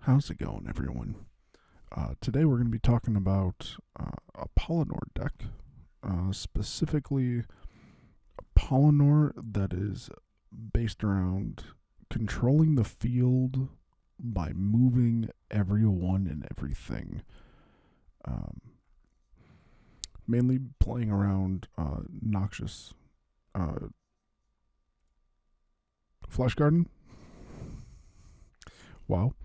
How's it going, everyone? Today we're going to be talking about a Polinore deck, specifically a Polinore that is based around controlling the field by moving everyone and everything. Um, Mainly playing around Noxious Fleshgarden. Wow.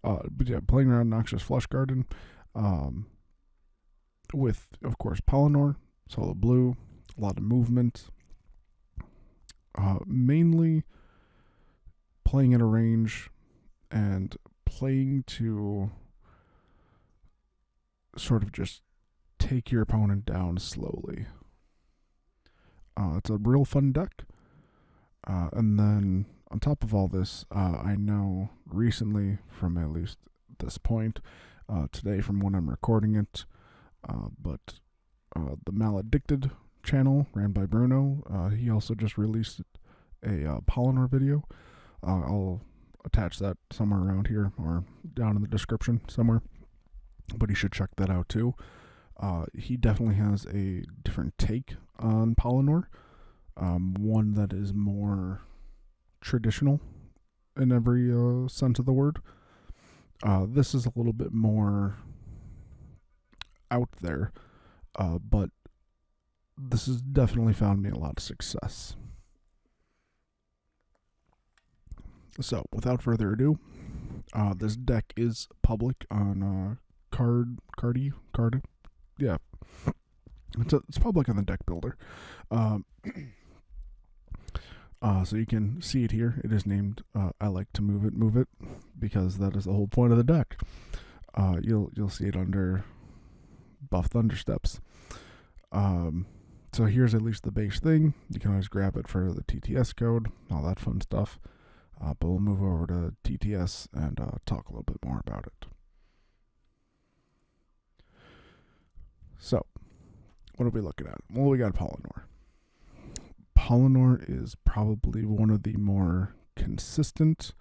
But yeah, playing around Noxious Fleshgarden. Um, with, of course, Polinore, solo blue, a lot of movement. Mainly playing in a range and playing to sort of just take your opponent down slowly. It's a real fun deck. And then on top of all this, I know recently, from at least this point, today from when I'm recording it, but the Maledicted channel ran by Bruno, he also just released a Polinore video. I'll attach that somewhere around here or down in the description somewhere, but you should check that out too. He definitely has a different take on Polinore, one that is more traditional in every sense of the word. This is a little bit more out there, but this has definitely found me a lot of success. So, without further ado, this deck is public on yeah, it's public on the deck builder. So you can see it here. It is named I like to move it, because that is the whole point of the deck. You'll see it under Buff Thundersteps. So here's at least the base thing. You can always grab it for the TTS code, all that fun stuff. But we'll move over to TTS and talk a little bit more about it. So, what are we looking at? Well, we got Polinore. Polinore is probably one of the more consistent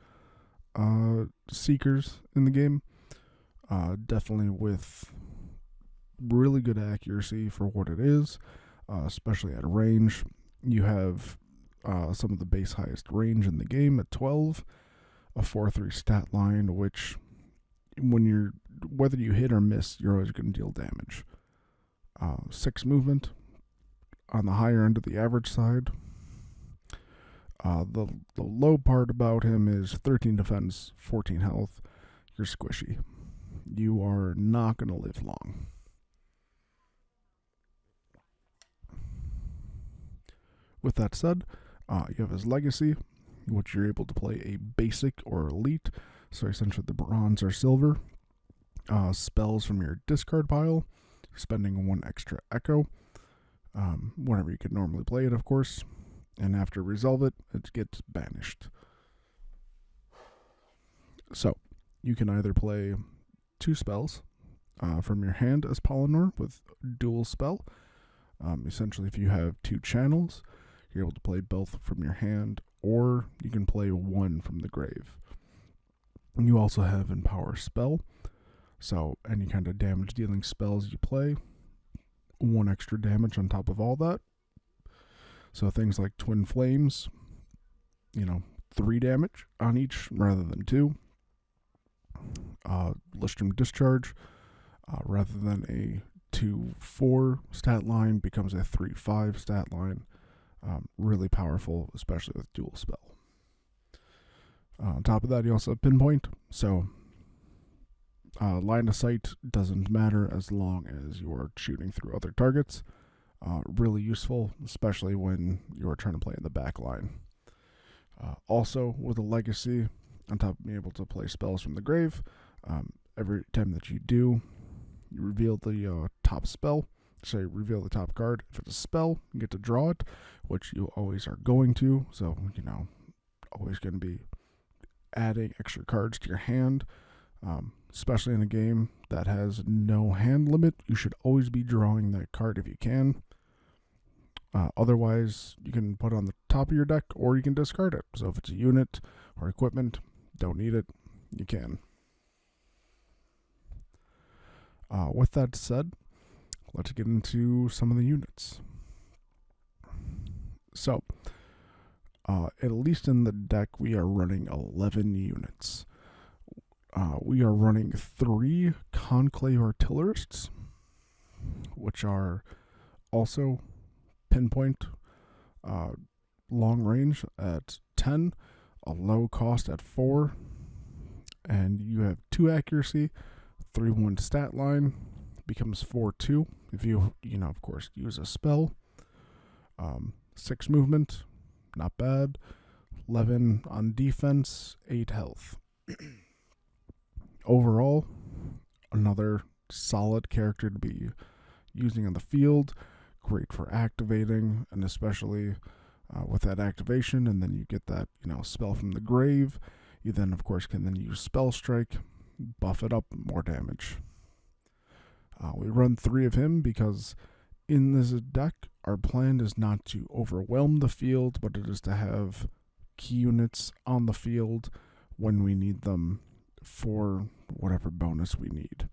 seekers in the game. Definitely with really good accuracy for what it is, especially at range. You have some of the base highest range in the game at 12, a 4/3 stat line, which whether you hit or miss, you're always going to deal damage. 6 movement on the higher end of the average side. The low part about him is 13 defense, 14 health. You're squishy. You are not going to live long. With that said, you have his legacy, which you're able to play a basic or elite, so essentially the bronze or silver. Spells from your discard pile, spending 1 extra echo, whenever you could normally play it, of course, and after resolve it, it gets banished. So, you can either play 2 spells from your hand as Polinore with dual spell. Essentially, if you have 2 channels, you're able to play both from your hand, or you can play 1 from the grave. You also have Empower Spell, so any kind of damage dealing spells you play, 1 extra damage on top of all that. So things like Twin Flames, 3 damage on each rather than 2. Listrum Discharge, rather than a 2/4 stat line, becomes a 3/5 stat line. Really powerful, especially with dual spell. On top of that, you also have Pinpoint, so line of sight doesn't matter as long as you are shooting through other targets. Really useful, especially when you're trying to play in the back line. Also, with a legacy, on top of being able to play spells from the grave, every time that you do, you reveal the top spell. So you reveal the top card. If it's a spell, you get to draw it, which you always are going to. So, always going to be adding extra cards to your hand. Especially in a game that has no hand limit, you should always be drawing that card if you can. Otherwise, you can put it on the top of your deck, or you can discard it. So if it's a unit or equipment, don't need it, you can. With that said, let's get into some of the units. So, at least in the deck, we are running 11 units. We are running 3 Conclave Artillerists, which are also pinpoint, long range at 10, a low cost at 4, and you have 2 accuracy, 3-1 stat line, becomes 4-2 if you of course, use a spell. 6 movement, not bad. 11 on defense, 8 health. Overall, another solid character to be using on the field. Great for activating, and especially with that activation, and then you get that spell from the grave. You then, of course, can then use Spell Strike, buff it up, more damage. We run 3 of him because in this deck, our plan is not to overwhelm the field, but it is to have key units on the field when we need them for whatever bonus we need.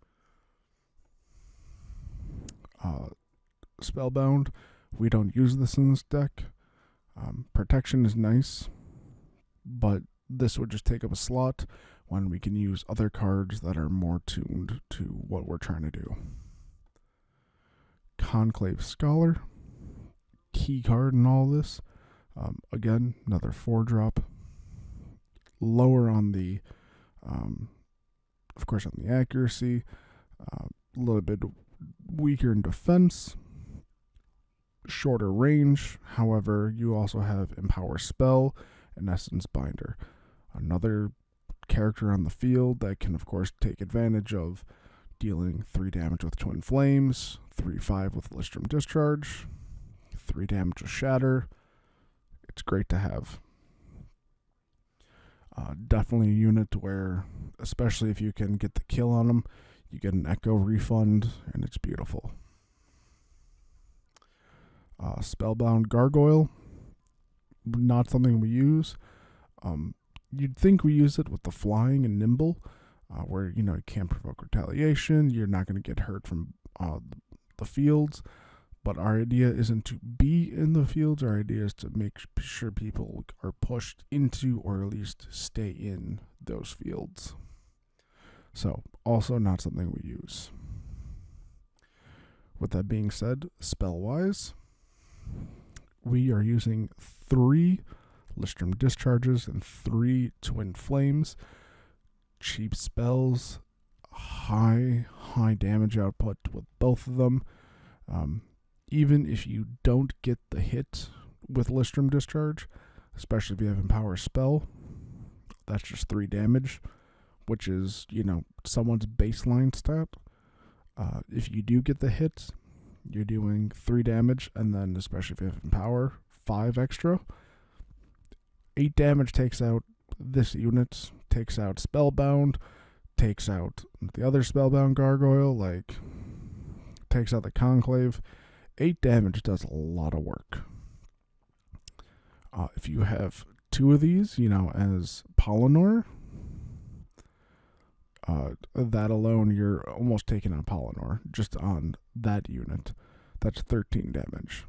Spellbound, we don't use this in this deck. Protection is nice, but this would just take up a slot when we can use other cards that are more tuned to what we're trying to do. Conclave Scholar, key card in all this. Again, another 4-drop. Lower on the, of course, on the accuracy. A little bit weaker in defense. Shorter range. However, you also have Empower Spell and Essence Binder. Another character on the field that can, of course, take advantage of dealing 3 damage with Twin Flames, 3-5 with Listrum Discharge, 3 damage with Shatter. It's great to have. Definitely a unit where, especially if you can get the kill on them, you get an Echo refund, and it's beautiful. Spellbound Gargoyle, not something we use. You'd think we use it with the flying and nimble, where you can't provoke retaliation, you're not going to get hurt from the fields, but our idea isn't to be in the fields. Our idea is to make sure people are pushed into, or at least stay in, those fields. So, also not something we use. With that being said, spell-wise, we are using 3 Listrum Discharges and 3 Twin Flames. Cheap spells, high damage output with both of them. Even if you don't get the hit with Listrum Discharge, especially if you have Empower Spell, that's just 3 damage, which is, someone's baseline stat. If you do get the hit, you're doing 3 damage, and then, especially if you have Empower, 5 extra. 8 damage takes out this unit, takes out Spellbound, takes out the other Spellbound Gargoyle, takes out the Conclave. 8 damage does a lot of work. If you have 2 of these, as Polinore, that alone, you're almost taking on Polinore, just on that unit. That's 13 damage.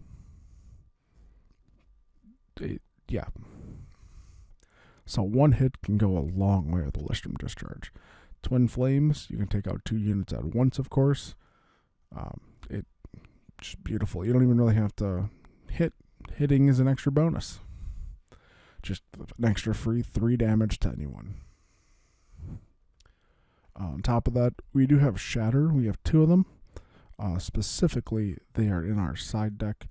Yeah. So 1 hit can go a long way with the Listrum Discharge. Twin Flames, you can take out 2 units at once, of course. It's just beautiful. You don't even really have to hit. Hitting is an extra bonus. Just an extra free 3 damage to anyone. On top of that, we do have Shatter. We have 2 of them. Specifically, they are in our side deck.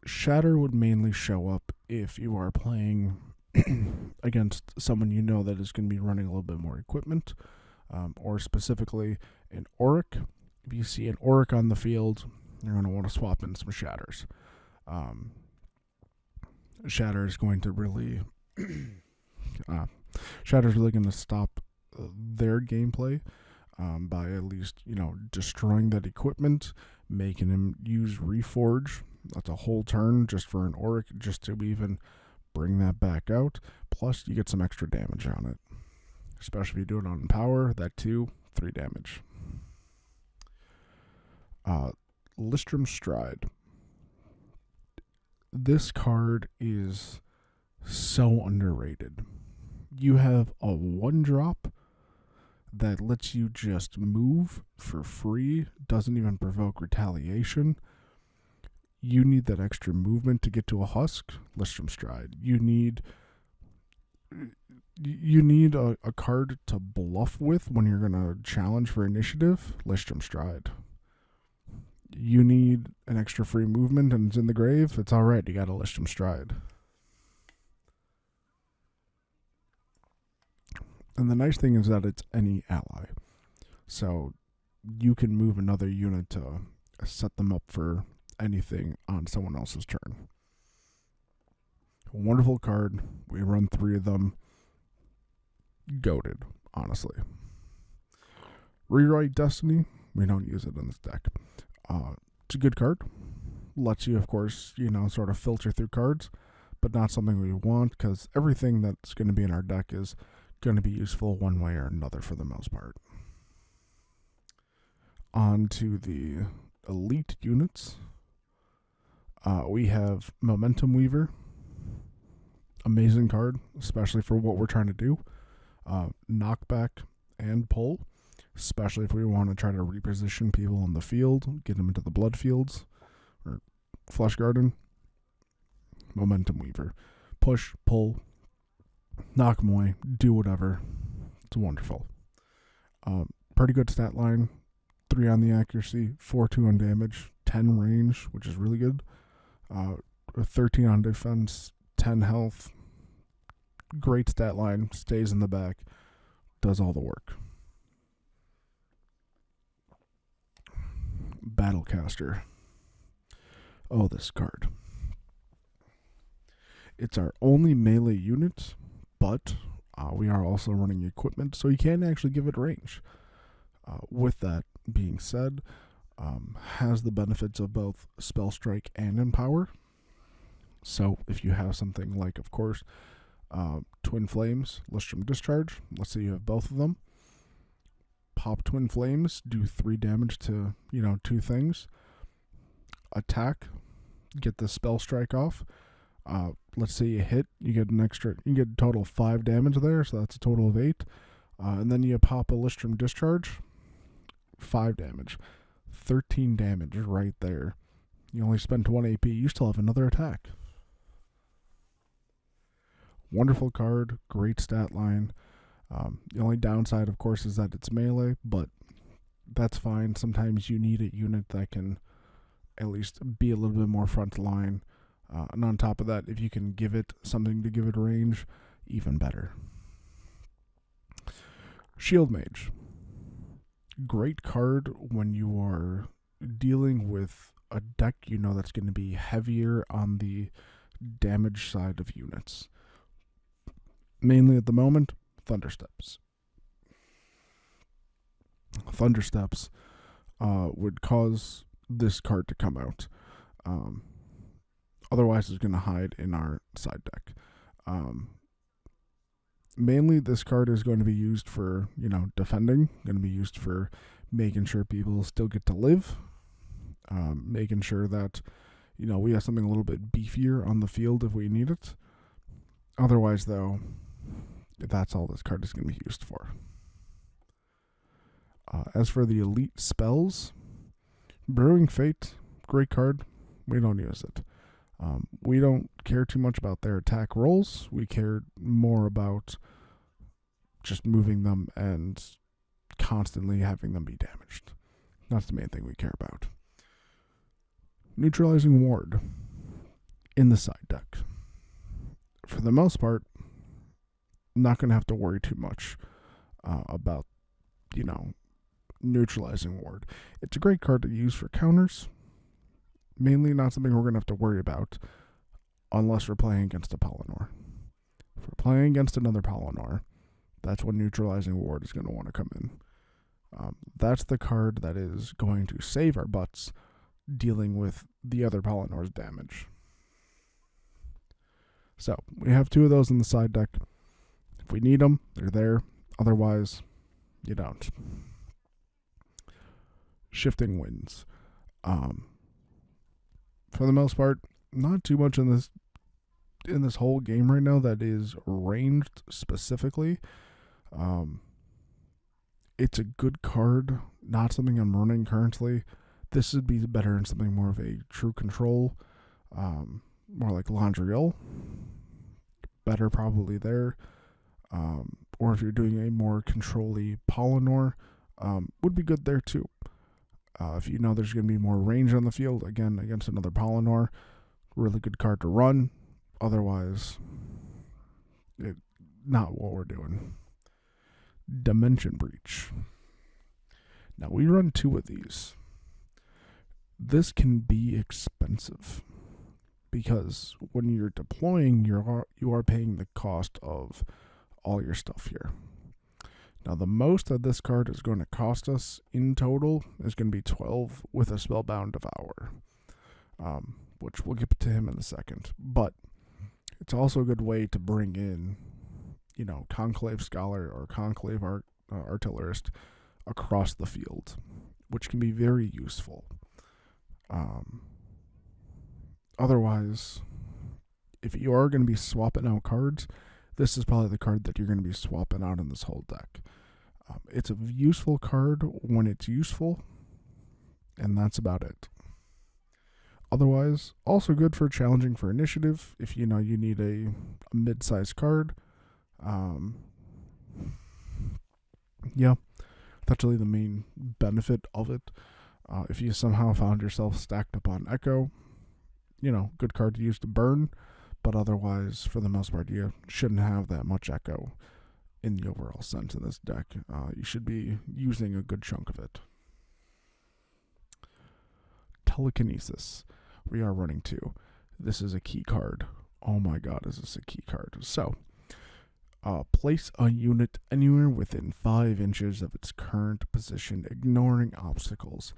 Shatter would mainly show up if you are playing against someone that is going to be running a little bit more equipment, or specifically an Auric. If you see an Auric on the field, you're going to want to swap in some Shatters. Shatter is going to really Shatter's really going to stop their gameplay by at least, destroying that equipment, making him use Reforge. That's a whole turn just for an Auric, just to even bring that back out. Plus, you get some extra damage on it. Especially if you do it on Power, that too, 3 damage. Listrum Stride. This card is so underrated. You have a 1-drop that lets you just move for free, doesn't even provoke retaliation. You need that extra movement to get to a husk, Listrum Stride. You need a card to bluff with when you're going to challenge for initiative, Listrum Stride. You need an extra free movement and it's in the grave, it's alright, you got a Listrum Stride. And the nice thing is that it's any ally. So you can move another unit to set them up for anything on someone else's turn. Wonderful card. We run 3 of them. Goated, honestly. Rewrite Destiny. We don't use it in this deck. It's a good card. Lets you, of course, sort of filter through cards, but not something we want because everything that's going to be in our deck is going to be useful one way or another for the most part. On to the elite units. We have Momentum Weaver. Amazing card, especially for what we're trying to do. Knockback and pull, especially if we want to try to reposition people on the field, get them into the blood fields, or Fleshgarden. Momentum Weaver. Push, pull, knock them away, do whatever. It's wonderful. Pretty good stat line. 3 on the accuracy, 4-2 on damage, 10 range, which is really good. 13 on defense, 10 health. Great stat line, stays in the back, does all the work. Battlecaster. Oh, this card. It's our only melee unit, but we are also running equipment, so you can actually give it range. With that being said, has the benefits of both Spell Strike and Empower. So if you have something like, of course, Twin Flames, Listrum Discharge, let's say you have both of them, pop Twin Flames, do 3 damage to, 2 things. Attack, get the Spell Strike off. Let's say you hit, you get a total of 5 damage there, so that's a total of 8. And then you pop a Listrum Discharge, 5 damage. 13 damage right there. You only spent 1 AP, you still have another attack. Wonderful card, great stat line. The only downside, of course, is that it's melee, but that's fine. Sometimes you need a unit that can at least be a little bit more front line. And on top of that, if you can give it something to give it range, even better. Shield Mage. Great card when you are dealing with a deck that's going to be heavier on the damage side of units. Mainly at the moment, Thundersteps. Thundersteps would cause this card to come out. Otherwise, it's going to hide in our side deck. Mainly, this card is going to be used for, defending. Going to be used for making sure people still get to live. Making sure that, we have something a little bit beefier on the field if we need it. Otherwise, though, that's all this card is going to be used for. As for the elite spells, Brewing Fate, great card. We don't use it. We don't care too much about their attack rolls. We care more about just moving them and constantly having them be damaged. That's the main thing we care about. Neutralizing Ward in the side deck. For the most part, not going to have to worry too much about, neutralizing Ward. It's a great card to use for counters. Mainly not something we're going to have to worry about unless we're playing against a Polinore. If we're playing against another Polinore, that's when Neutralizing Ward is going to want to come in. That's the card that is going to save our butts dealing with the other Polinore's damage. So, we have 2 of those in the side deck. If we need them, they're there. Otherwise, you don't. Shifting Winds. Um, for the most part, not too much in this whole game right now that is ranged specifically. Um, it's a good card, not something I'm running currently. This would be better in something more of a true control, more like Landriel. Better probably there. Or if you're doing a more control-y Polinore, would be good there too. If you know there's going to be more range on the field, again, against another Polinore, really good card to run. Otherwise, not what we're doing. Dimension Breach. Now, we run 2 of these. This can be expensive because when you're deploying, you are paying the cost of all your stuff here. Now, the most that this card is going to cost us in total is going to be 12 with a Spellbound Devour, which we'll get to him in a second. But it's also a good way to bring in, Conclave Scholar or Conclave Artillerist across the field, which can be very useful. Otherwise, if you are going to be swapping out cards, this is probably the card that you're going to be swapping out in this whole deck. It's a useful card when it's useful, and that's about it. Otherwise, also good for challenging for initiative if you need a mid-sized card. Yeah, that's really the main benefit of it. If you somehow found yourself stacked up on Echo, good card to use to burn, but otherwise, for the most part, you shouldn't have that much Echo in the overall sense of this deck. You should be using a good chunk of it. Telekinesis. We are running 2. This is a key card. Oh my god, is this a key card? So, place a unit anywhere within 5 inches of its current position, ignoring obstacles.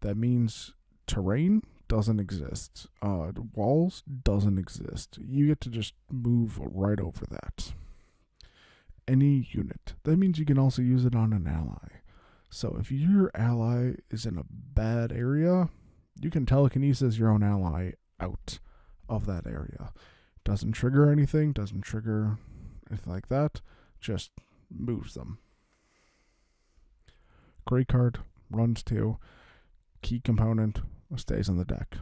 That means terrain doesn't exist. Walls doesn't exist. You get to just move right over that. Any unit. That means you can also use it on an ally. So if your ally is in a bad area, you can telekinesis your own ally out of that area. Doesn't trigger anything, doesn't trigger anything like that, just moves them. Great card, runs 2, key component, stays on the deck.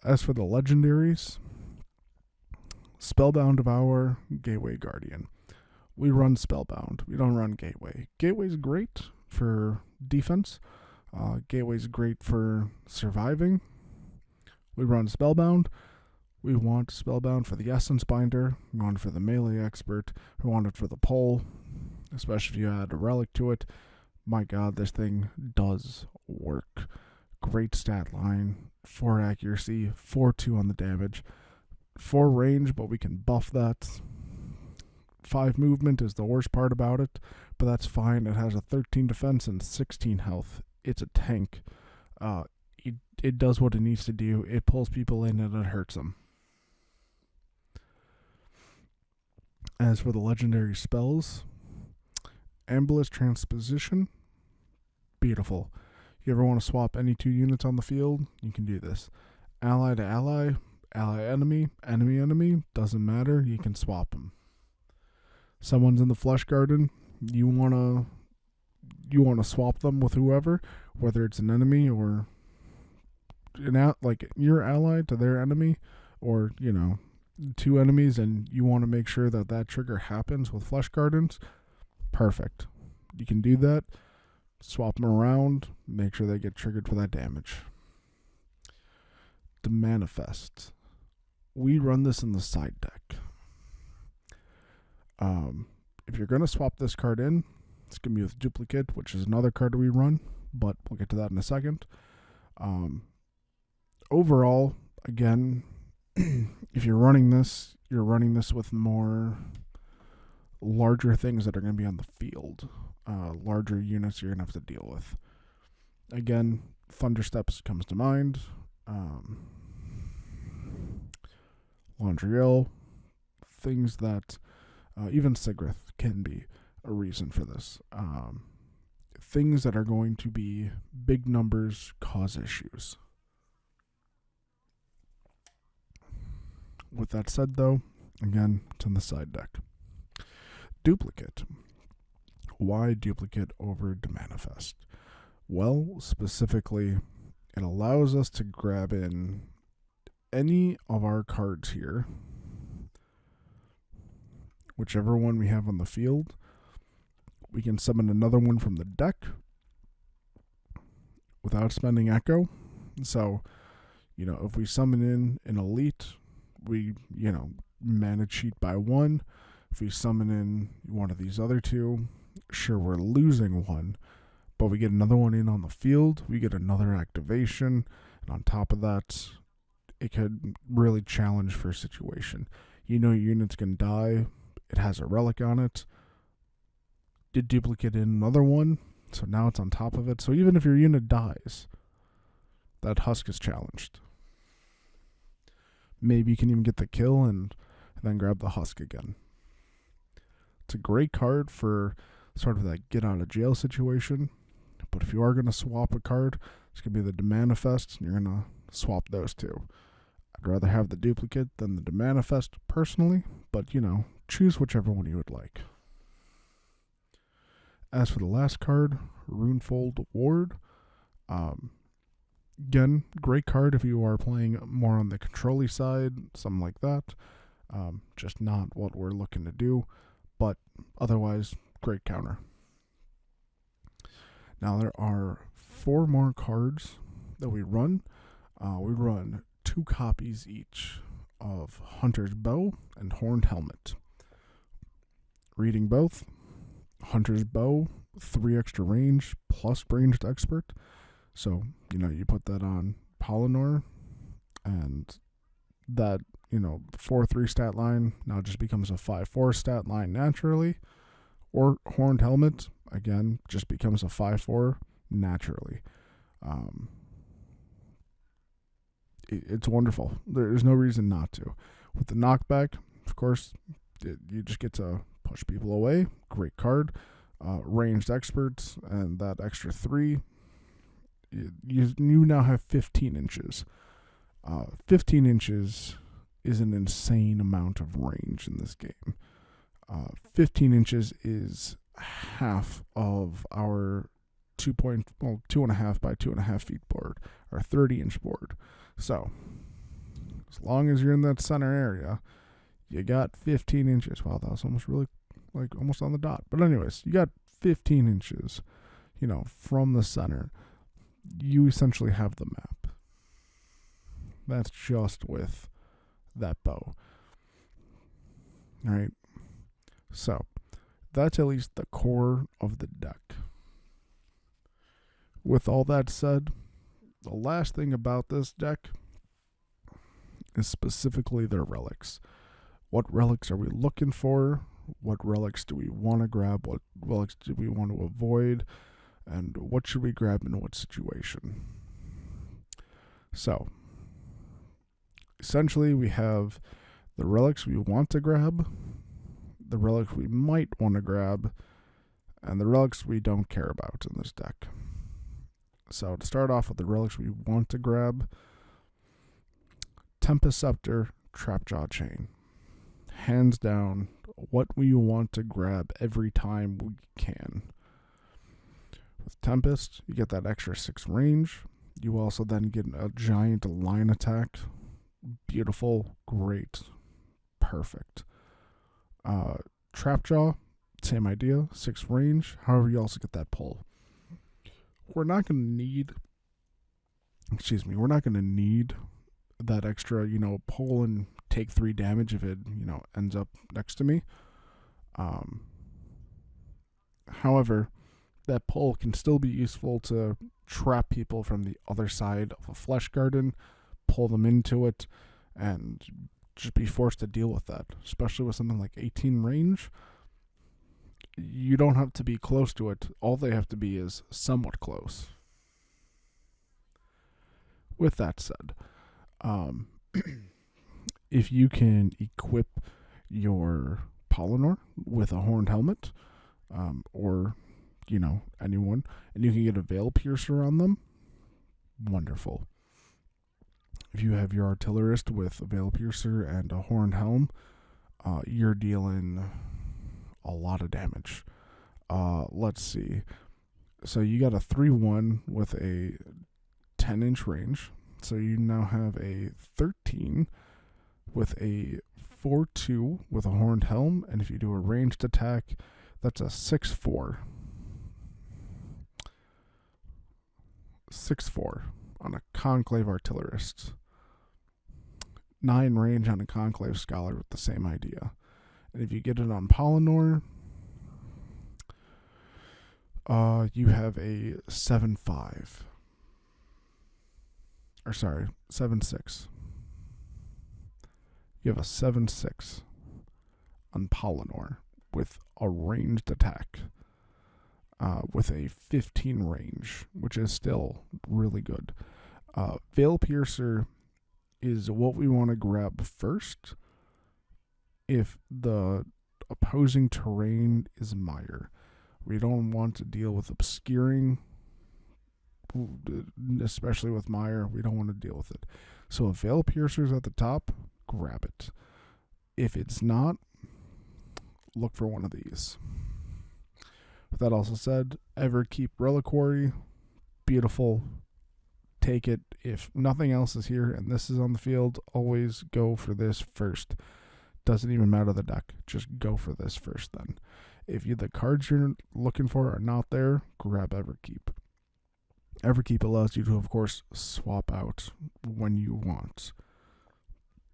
As for the legendaries, Spellbound Devour, Gateway Guardian. We run Spellbound. We don't run Gateway. Gateway's great for defense. Gateway's great for surviving. We run Spellbound. We want Spellbound for the Essence Binder. We want it for the Melee Expert. We want it for the Pole, especially if you add a Relic to it. My god, this thing does work. Great stat line. 4 accuracy, 4-2 on the damage. 4 range, but we can buff that. 5 movement is the worst part about it, but that's fine. It has a 13 defense and 16 health. It's a tank. It does what it needs to do. It pulls people in and it hurts them. As for the legendary spells, Ambulous Transposition, beautiful. You ever want to swap any 2 units on the field, you can do this. Ally to ally, ally enemy, enemy enemy, doesn't matter, you can swap them. Someone's in the Fleshgarden, you wanna swap them with whoever, whether it's an enemy or your ally to their enemy, or 2 enemies, and you want to make sure that trigger happens with Fleshgardens. Perfect. You can do that. Swap them around. Make sure they get triggered for that damage. The Manifest. We run this in the side deck. If you're going to swap this card in, it's going to be with Duplicate, which is another card we run, but we'll get to that in a second. Overall, again, if you're running this with more larger things that are going to be on the field, larger units you're going to have to deal with. Again, Thundersteps comes to mind. Landriel, things that even Sigrith can be a reason for this. things that are going to be big numbers cause issues. With that said, though, again, it's in the side deck. Duplicate. Why duplicate over Demanifest? Well, specifically, it allows us to grab in any of our cards here, whichever one we have on the field. We can summon another one from the deck without spending Echo. So, if we summon in an Elite, we, mana cheat by 1. If we summon in one of these other two, sure, we're losing 1, but we get another one in on the field, we get another activation, and on top of that, it could really challenge for a situation. Your unit's going to die, it has a relic on it, did duplicate in another one, so now it's on top of it. So even if your unit dies, that husk is challenged. Maybe you can even get the kill and then grab the husk again. It's a great card for sort of that get out of jail situation. But if you are going to swap a card, it's going to be the Demanifest, and you're going to swap those two. I'd rather have the duplicate than the Demanifest personally, but choose whichever one you would like. As for the last card, Runefold Ward. Again, great card if you are playing more on the control-y side, something like that. Just not what we're looking to do, but otherwise, great counter. Now there are 4 more cards that we run. We run 2 copies each of Hunter's Bow and Horned Helmet. Reading both, Hunter's Bow, 3 extra range plus ranged expert. So, you put that on Polinore, and that, 4-3 stat line now just becomes a 5-4 stat line naturally. Or Horned Helmet, again, just becomes a 5-4 naturally. It's wonderful. There's no reason not to. With the knockback, of course, you just get to push people away. Great card. Ranged experts, and that extra 3. You now have 15 inches. 15 inches is an insane amount of range in this game. 15 inches is half of our 2.5 by 2.5 feet board, our 30-inch board. So, as long as you're in that center area, you got 15 inches. Wow, that was almost almost on the dot. But anyways, you got 15 inches, from the center. You essentially have the map. That's just with that bow. All right. So, that's at least the core of the deck. With all that said, the last thing about this deck is specifically their relics. What relics are we looking for? What relics do we want to grab? What relics do we want to avoid? And what should we grab in what situation? So, essentially we have the relics we want to grab, the relics we might want to grab, and the relics we don't care about in this deck. So to start off with the relics we want to grab, Tempest Scepter, Trapjaw Chain. Hands down, what we want to grab every time we can. With Tempest, you get that extra 6 range. You also then get a giant line attack. Beautiful, great, perfect. Trapjaw, same idea, 6 range. However, you also get that pull. We're not going to need that extra, pull and take 3 damage if it, ends up next to me. However, that pull can still be useful to trap people from the other side of a Fleshgarden, pull them into it, and just be forced to deal with that, especially with something like 18 range. You don't have to be close to it. All they have to be is somewhat close. With that said, if you can equip your Polinore with a Horned Helmet, or anyone, and you can get a Veil Piercer on them. Wonderful. If you have your Artillerist with a Veil Piercer and a Horned Helm, you're dealing a lot of damage. Let's see. So you got a 3-1 with a 10-inch range. So you now have a 13 with a 4-2 with a Horned Helm. And if you do a ranged attack, that's a 6-4. 6-4 on a Conclave Artillerist. 9 range on a Conclave Scholar with the same idea. And if you get it on Polinore, you have a 7-5. Or sorry, 7-6. You have a 7-6 on Polinore with a ranged attack. With a 15 range, which is still really good. Veil Piercer is what we want to grab first if the opposing terrain is mire. We don't want to deal with obscuring, especially with mire. We don't want to deal with it. So if Veil Piercer's at the top, grab it. If it's not, look for one of these. With that also said, Everkeep Reliquary, beautiful. Take it. If nothing else is here and this is on the field, always go for this first. Doesn't even matter the deck. Just go for this first then. If the cards you're looking for are not there, grab Everkeep. Everkeep allows you to, of course, swap out when you want,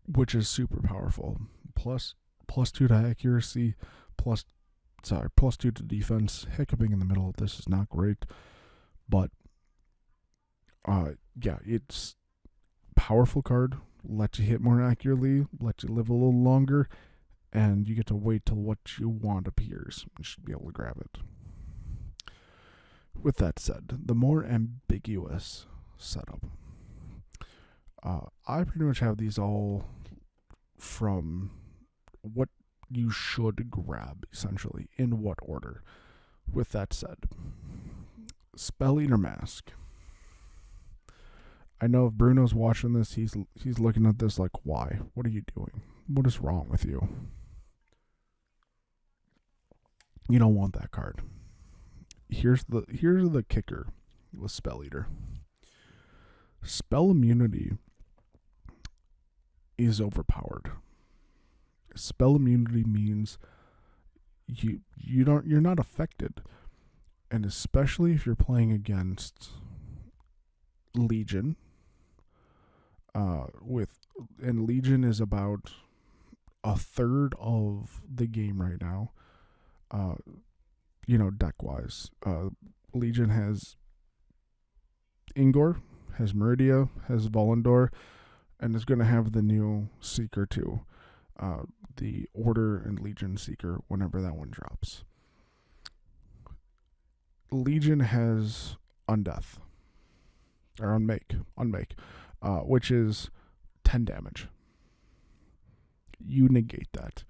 which is super powerful. Plus 2 to accuracy, plus 2 to defense. Hiccuping in the middle of this is not great, but it's powerful card. Let you hit more accurately, let you live a little longer, and you get to wait till what you want appears. You should be able to grab it. With that said, the more ambiguous setup. I pretty much have these all from what you should grab, essentially, in what order. With that said, Spell Eater Mask. I know if Bruno's watching this, he's looking at this like, why? What are you doing? What is wrong with you? You don't want that card. Here's the kicker with Spell Eater. Spell immunity is overpowered. Spell immunity means you're not affected, and especially if you're playing against Legion. And Legion is about a third of the game right now. Deck wise, Legion has Ingor, has Meridia, has Volundor, and is going to have the new Seeker too. The Order and Legion Seeker whenever that one drops. Legion has Undeath. Or Unmake, which is 10 damage. You negate that.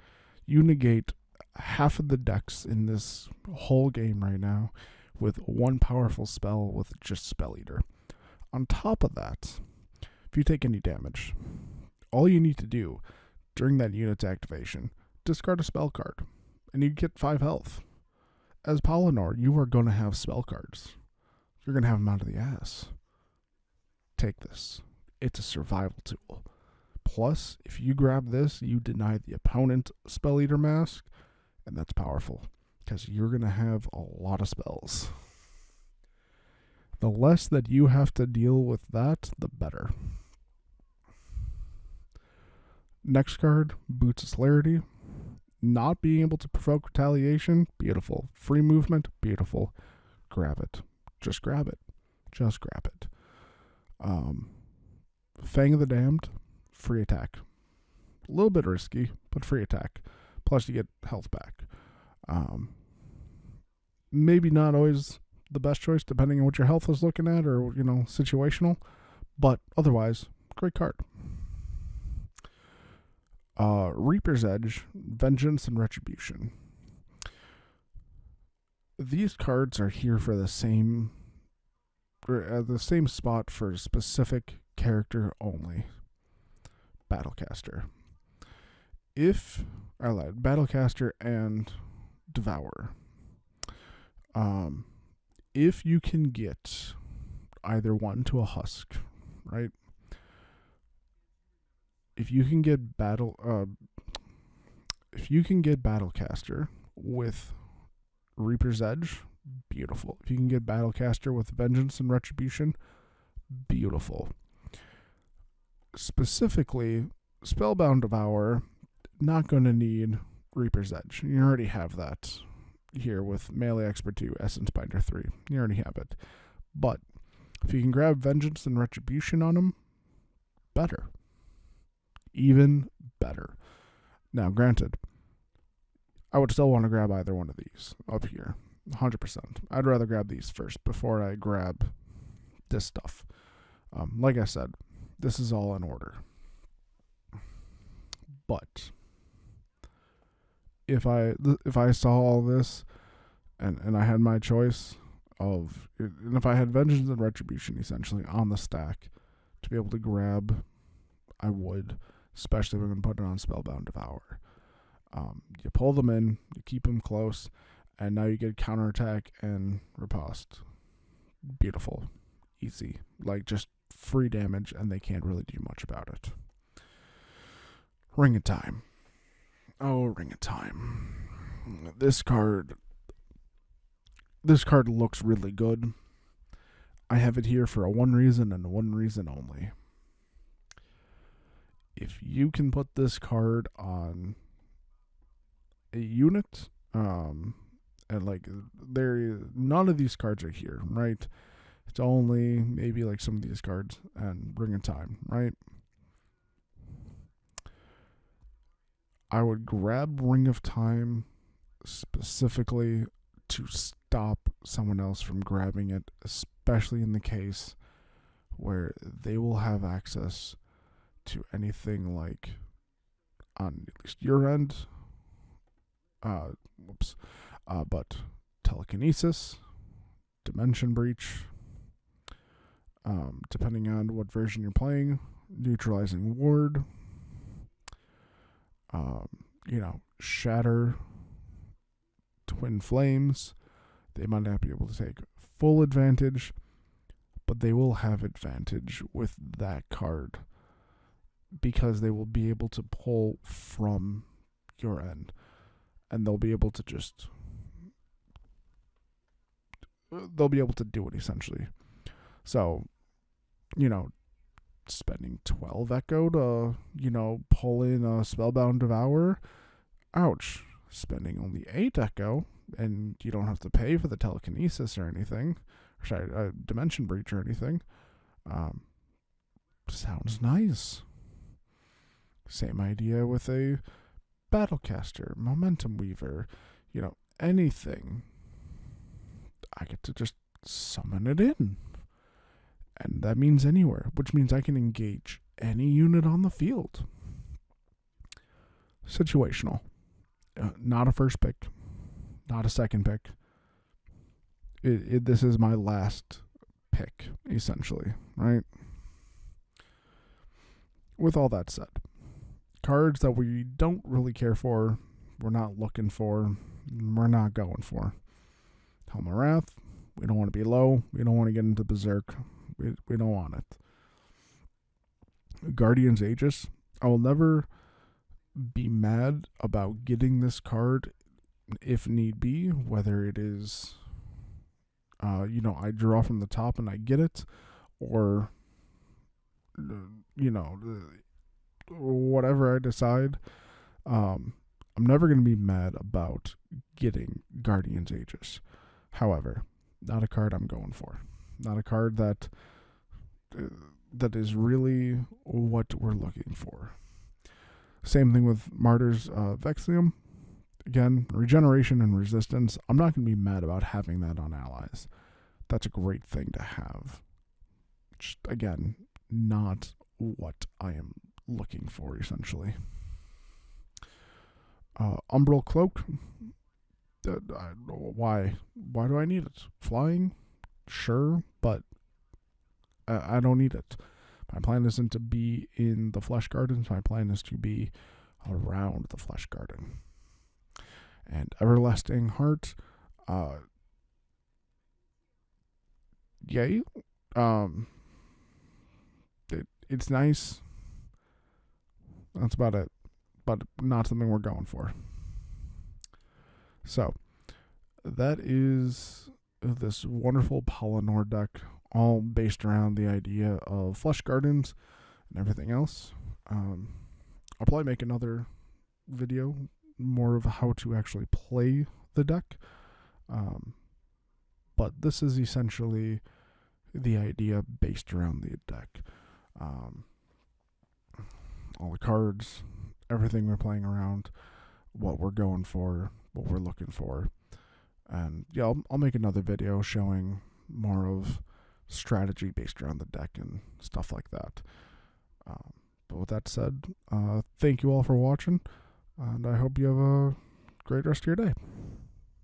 You negate half of the decks in this whole game right now with one powerful spell with just Spell Eater. On top of that, if you take any damage, all you need to do during that unit's activation, discard a spell card, and you get 5 health. As Polinore, you are going to have spell cards. You're going to have them out of the ass. Take this. It's a survival tool. Plus, if you grab this, you deny the opponent Spell Eater Mask, and that's powerful, because you're going to have a lot of spells. The less that you have to deal with that, the better. Next card, Boots of Celerity. Not being able to provoke retaliation, beautiful. Free movement, beautiful. Grab it. Just grab it. Just grab it. Fang of the Damned, free attack. A little bit risky, but free attack. Plus you get health back. Maybe not always the best choice depending on what your health is looking at or, situational. But otherwise, great card. Reaper's Edge, Vengeance and Retribution. these cards are here for the same spot for a specific character only. Battlecaster. Battlecaster and Devour. If you can get either one to a husk, right? If you can get Battlecaster with Reaper's Edge, beautiful. If you can get Battlecaster with Vengeance and Retribution, beautiful. Specifically, Spellbound Devour, not going to need Reaper's Edge. You already have that here with Melee Expert 2, Essence Binder 3. You already have it. But if you can grab Vengeance and Retribution on them, better. Even better. Now, granted, I would still want to grab either one of these up here. 100%. I'd rather grab these first before I grab this stuff. Like I said, this is all in order. But if I saw all this and I had my choice of, and if I had Vengeance and Retribution essentially on the stack to be able to grab, I would, especially if we're going to put it on Spellbound Devour. You pull them in, you keep them close, and now you get counterattack and riposte. Beautiful. Easy. Like, just free damage, and they can't really do much about it. Ring of Time. Oh, Ring of Time. This card looks really good. I have it here for one reason and one reason only. If you can put this card on a unit, and like none of these cards are here, right? It's only maybe like some of these cards and Ring of Time, right? I would grab Ring of Time specifically to stop someone else from grabbing it, especially in the case where they will have access to anything like, on at least your end, but Telekinesis, Dimension Breach, depending on what version you're playing, Neutralizing Ward, Shatter, Twin Flames. They might not be able to take full advantage, but they will have advantage with that card because they will be able to pull from your end, and they'll be able to do it essentially. So, spending 12 Echo to, pull in a Spellbound Devour, ouch. Spending only 8 Echo, and you don't have to pay for the Telekinesis or anything, Dimension Breach or anything, sounds nice. Same idea with a Battlecaster, Momentum Weaver, anything. I get to just summon it in. And that means anywhere, which means I can engage any unit on the field. Situational. Not a first pick. Not a second pick. This is my last pick, essentially, right? With all that said, cards that we don't really care for, we're not looking for, we're not going for. Helm of Wrath, we don't want to be low, we don't want to get into Berserk, we don't want it. Guardian's Aegis, I will never be mad about getting this card if need be, whether it is, I draw from the top and I get it, or, whatever I decide. I'm never going to be mad about getting Guardian's Aegis. However, not a card I'm going for. Not a card that is really what we're looking for. Same thing with Martyr's Vexium. Again, regeneration and resistance. I'm not going to be mad about having that on allies. That's a great thing to have. Just, again, not what I am looking for, essentially. Umbral Cloak. Why do I need it? Flying? Sure, but I don't need it. My plan isn't to be in the Fleshgardens. My plan is to be around the Fleshgarden. And Everlasting Heart, yay. It's nice. That's about it. But not something we're going for. So, that is this wonderful Polinore deck, all based around the idea of Fleshgardens and everything else. I'll probably make another video, more of how to actually play the deck. But this is essentially the idea based around the deck. All the cards, everything we're playing around, what we're going for, what we're looking for. And yeah, I'll make another video showing more of strategy based around the deck and stuff like that. But with that said, thank you all for watching, and I hope you have a great rest of your day.